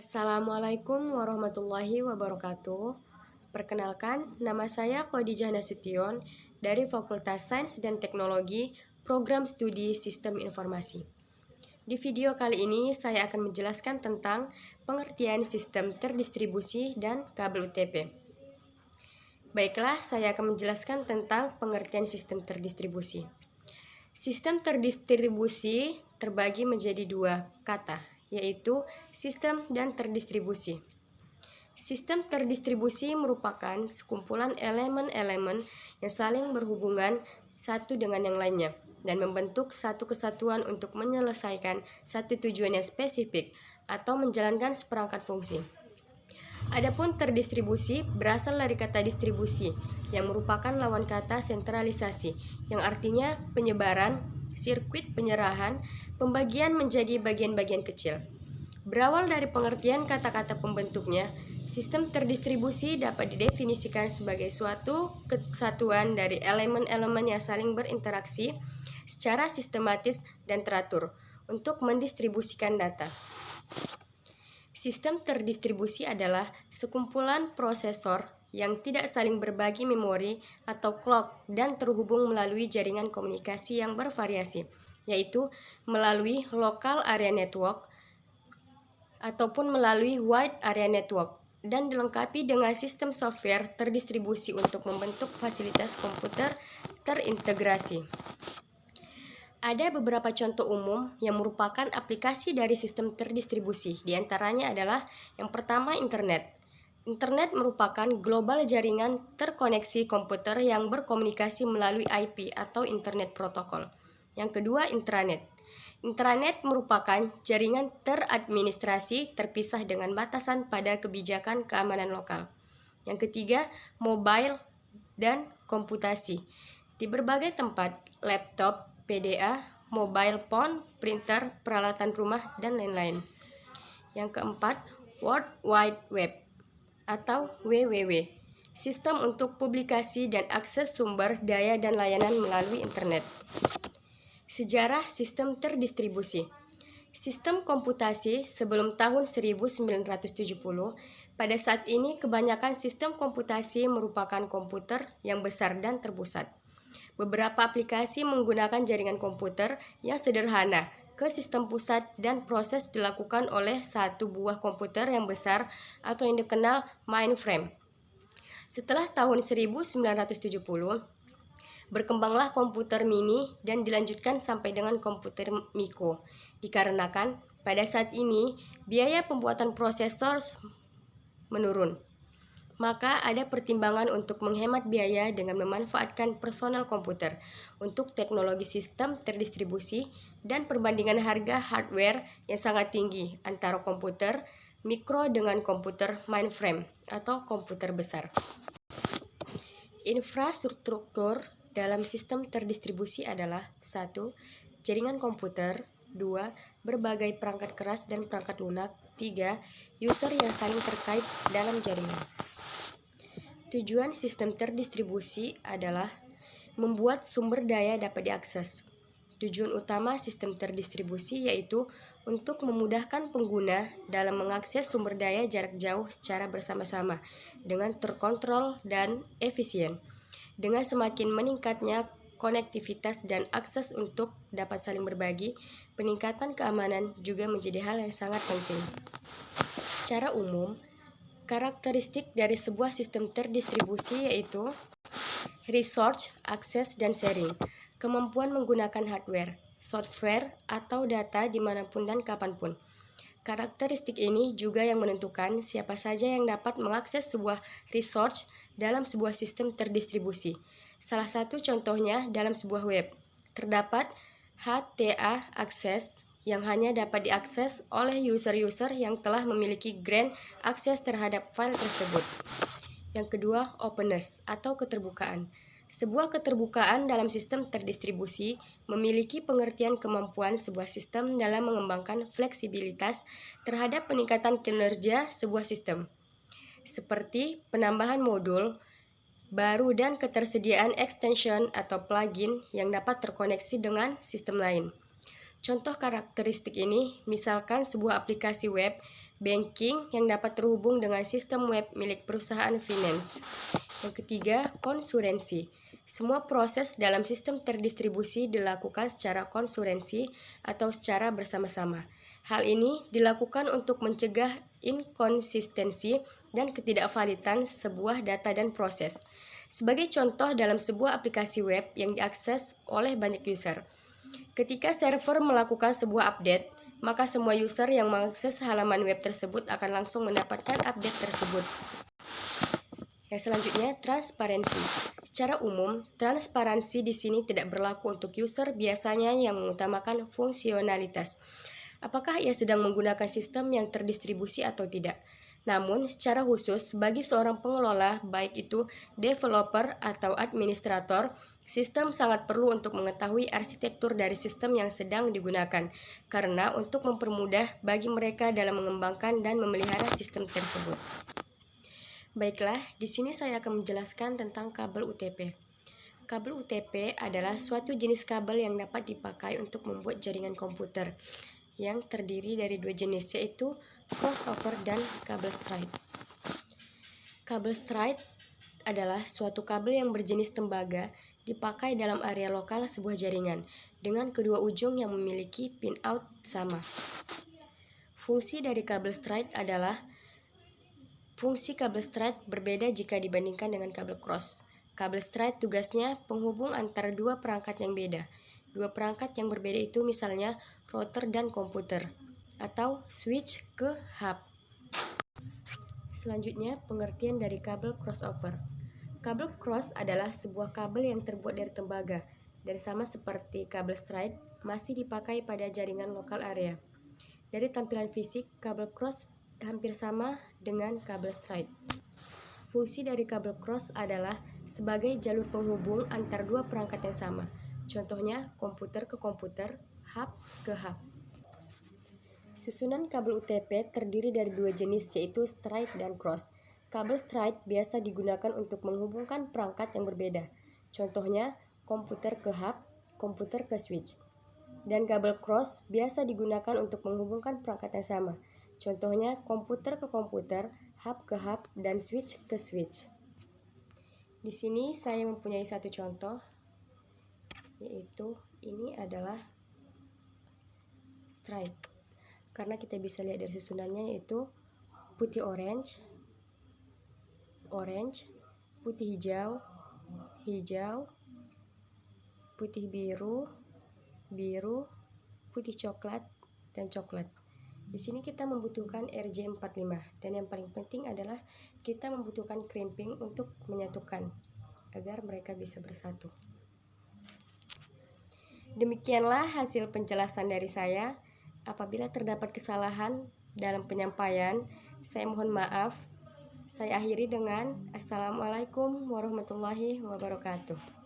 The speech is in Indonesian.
Assalamualaikum warahmatullahi wabarakatuh. Perkenalkan, nama saya Khadijah Nasution dari Fakultas Sains dan Teknologi, Program Studi Sistem Informasi. Di video kali ini saya akan menjelaskan tentang pengertian sistem terdistribusi dan kabel UTP. Baiklah, saya akan menjelaskan tentang pengertian sistem terdistribusi. Sistem terdistribusi terbagi menjadi dua kata, yaitu sistem dan terdistribusi. Sistem terdistribusi merupakan sekumpulan elemen-elemen yang saling berhubungan satu dengan yang lainnya dan membentuk satu kesatuan untuk menyelesaikan satu tujuan yang spesifik atau menjalankan seperangkat fungsi. Adapun terdistribusi berasal dari kata distribusi yang merupakan lawan kata sentralisasi yang artinya penyebaran, sirkuit penyerahan, pembagian menjadi bagian-bagian kecil. Berawal dari pengertian kata-kata pembentuknya, sistem terdistribusi dapat didefinisikan sebagai suatu kesatuan dari elemen-elemen yang saling berinteraksi secara sistematis dan teratur untuk mendistribusikan data. Sistem terdistribusi adalah sekumpulan prosesor yang tidak saling berbagi memori atau clock dan terhubung melalui jaringan komunikasi yang bervariasi, yaitu melalui local area network ataupun melalui wide area network, dan dilengkapi dengan sistem software terdistribusi untuk membentuk fasilitas komputer terintegrasi. Ada beberapa contoh umum yang merupakan aplikasi dari sistem terdistribusi. Di antaranya adalah yang pertama internet. Internet merupakan global jaringan terkoneksi komputer yang berkomunikasi melalui IP atau Internet Protocol. Yang kedua, intranet. Intranet merupakan jaringan teradministrasi terpisah dengan batasan pada kebijakan keamanan lokal. Yang ketiga, mobile dan komputasi. Di berbagai tempat, laptop, PDA, mobile phone, printer, peralatan rumah, dan lain-lain. Yang keempat, World Wide Web atau WWW, sistem untuk publikasi dan akses sumber daya dan layanan melalui internet. Sejarah sistem terdistribusi. Sistem komputasi sebelum tahun 1970, pada saat ini kebanyakan sistem komputasi merupakan komputer yang besar dan terpusat. Beberapa aplikasi menggunakan jaringan komputer yang sederhana ke sistem pusat dan proses dilakukan oleh satu buah komputer yang besar atau yang dikenal mainframe. Setelah tahun 1970, berkembanglah komputer mini dan dilanjutkan sampai dengan komputer mikro. Dikarenakan pada saat ini biaya pembuatan prosesor menurun, maka ada pertimbangan untuk menghemat biaya dengan memanfaatkan personal komputer untuk teknologi sistem terdistribusi dan perbandingan harga hardware yang sangat tinggi antara komputer mikro dengan komputer mainframe atau komputer besar. Infrastruktur dalam sistem terdistribusi adalah 1. Jaringan komputer, 2. Berbagai perangkat keras dan perangkat lunak, 3. User yang saling terkait dalam jaringan. Tujuan sistem terdistribusi adalah membuat sumber daya dapat diakses. Tujuan utama sistem terdistribusi yaitu untuk memudahkan pengguna dalam mengakses sumber daya jarak jauh secara bersama-sama dengan terkontrol dan efisien. Dengan semakin meningkatnya konektivitas dan akses untuk dapat saling berbagi, peningkatan keamanan juga menjadi hal yang sangat penting. Secara umum, karakteristik dari sebuah sistem terdistribusi yaitu resource, akses, dan sharing, kemampuan menggunakan hardware, software, atau data dimanapun dan kapanpun. Karakteristik ini juga yang menentukan siapa saja yang dapat mengakses sebuah resource dalam sebuah sistem terdistribusi. Salah satu contohnya dalam sebuah web, terdapat HTA akses yang hanya dapat diakses oleh user-user yang telah memiliki grant akses terhadap file tersebut. Yang kedua, openness atau keterbukaan. Sebuah keterbukaan dalam sistem terdistribusi memiliki pengertian kemampuan sebuah sistem dalam mengembangkan fleksibilitas terhadap peningkatan kinerja sebuah sistem, seperti penambahan modul baru dan ketersediaan extension atau plugin yang dapat terkoneksi dengan sistem lain. Contoh karakteristik ini, misalkan sebuah aplikasi web banking yang dapat terhubung dengan sistem web milik perusahaan finance. Yang ketiga, konsurensi. Semua proses dalam sistem terdistribusi dilakukan secara konsurensi atau secara bersama-sama. Hal ini dilakukan untuk mencegah inkonsistensi dan ketidakvalidan sebuah data dan proses. Sebagai contoh, dalam sebuah aplikasi web yang diakses oleh banyak user, ketika server melakukan sebuah update, maka semua user yang mengakses halaman web tersebut akan langsung mendapatkan update tersebut. Yang selanjutnya, transparansi. Secara umum, transparansi di sini tidak berlaku untuk user biasanya yang mengutamakan fungsionalitas. Apakah ia sedang menggunakan sistem yang terdistribusi atau tidak? Namun, secara khusus bagi seorang pengelola, baik itu developer atau administrator, sistem sangat perlu untuk mengetahui arsitektur dari sistem yang sedang digunakan, karena untuk mempermudah bagi mereka dalam mengembangkan dan memelihara sistem tersebut. Baiklah, di sini saya akan menjelaskan tentang kabel UTP. Kabel UTP adalah suatu jenis kabel yang dapat dipakai untuk membuat jaringan komputer, yang terdiri dari dua jenis, yaitu crossover dan kabel straight. Kabel straight adalah suatu kabel yang berjenis tembaga dipakai dalam area lokal sebuah jaringan dengan kedua ujung yang memiliki pin out sama. Fungsi kabel straight berbeda jika dibandingkan dengan kabel cross. Kabel straight tugasnya penghubung antara dua perangkat yang beda. Dua perangkat yang berbeda itu misalnya router dan komputer, atau switch ke hub. Selanjutnya, pengertian dari kabel crossover. Kabel cross adalah sebuah kabel yang terbuat dari tembaga dan sama seperti kabel straight masih dipakai pada jaringan lokal area. Dari tampilan fisik, kabel cross hampir sama dengan kabel straight. Fungsi dari kabel cross adalah sebagai jalur penghubung antar dua perangkat yang sama. Contohnya, komputer ke komputer, hub ke hub. Susunan kabel UTP terdiri dari dua jenis, yaitu straight dan cross. Kabel straight biasa digunakan untuk menghubungkan perangkat yang berbeda. Contohnya, komputer ke hub, komputer ke switch. Dan kabel cross biasa digunakan untuk menghubungkan perangkat yang sama. Contohnya, komputer ke komputer, hub ke hub, dan switch ke switch. Di sini saya mempunyai satu contoh, yaitu ini adalah straight. Karena kita bisa lihat dari susunannya, yaitu putih orange, putih hijau, putih biru, putih coklat, dan coklat. Di sini kita membutuhkan RJ45, dan yang paling penting adalah kita membutuhkan crimping untuk menyatukan agar mereka bisa bersatu. Demikianlah hasil penjelasan dari saya. Apabila terdapat kesalahan dalam penyampaian, saya mohon maaf. Saya akhiri dengan Assalamualaikum warahmatullahi wabarakatuh.